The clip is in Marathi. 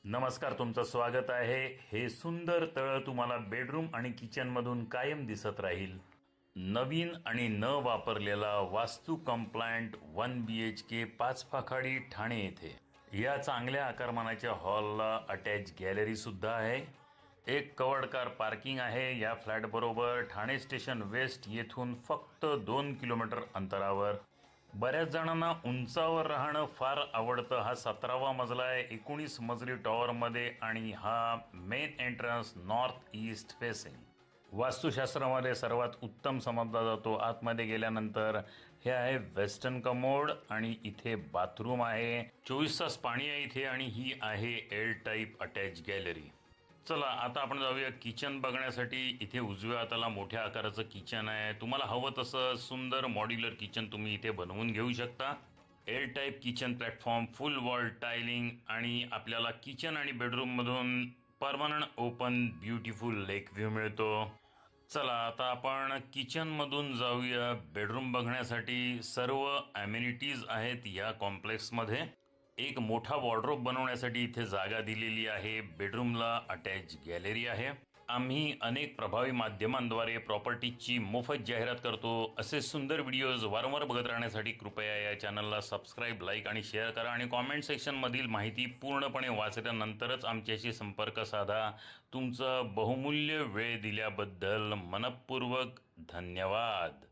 नमस्कार, तुमचं स्वागत आहे। हे सुंदर तळ तुम्हाला बेडरूम आणि किचनमधून कायम दिसत राहील। नवीन आणि न वापरलेला वास्तू कंप्लायंट 1 BHK 5 फाखाडी ठाणे येथे या चांगल्या आकारमानाच्या हॉलला अटॅच गॅलरी सुद्धा आहे। एक कवर्ड कार पार्किंग आहे। या फ्लॅट बरोबर ठाणे स्टेशन वेस्ट येथून फक्त 2 किलोमीटर अंतरावर। बऱ्याच जणांना उंचावर राहणं फार आवडतं। हा 17वा मजला आहे, 19 मजली टॉवरमध्ये आणि हा main entrance north east facing वास्तुशास्त्रामध्ये सर्वात उत्तम समजला जातो। आतमध्ये गेल्यानंतर हे आहे वेस्टर्न कमोड आणि इथे बाथरूम आहे। 24 तास पाणी आहे इथे आणि ही आहे एल टाईप अटॅच गॅलरी। चला आता आपण जाऊया किचन बघण्यासाठी। इथे उजव्या हाताला मोठ्या आकाराचं किचन आहे। तुम्हाला हवं तसं सुंदर मॉड्युलर किचन तुम्ही इथे बनवून घेऊ शकता। L type kitchen platform, full wall tiling आणि आपल्याला किचन आणि बेडरूम मधून permanent open beautiful lake view मिळतो। चला आता आपण किचन मधून जाऊया बेडरूम बघण्यासाठी। सर्व ॲम्युनिटीज आहेत या कॉम्प्लेक्समध्ये। एक मोठा वॉर्डरोब बनवण्यासाठी इथे जागा दिलेली आहे। बेडरूमला अटॅच गॅलरी आहे। आम्ही अनेक प्रभावी माध्यमांद्वारे प्रॉपर्टीची मोफत जाहिरात करतो। असे सुंदर व्हिडिओज वारंवार बघत राहण्यासाठी कृपया या चॅनलला सबस्क्राईब, लाईक आणि शेअर करा आणि कॉमेंट सेक्शनमधील माहिती पूर्णपणे वाचल्यानंतरच आमच्याशी संपर्क साधा। तुमचा बहुमूल्य वेळ दिल्याबद्दल मनपूर्वक धन्यवाद।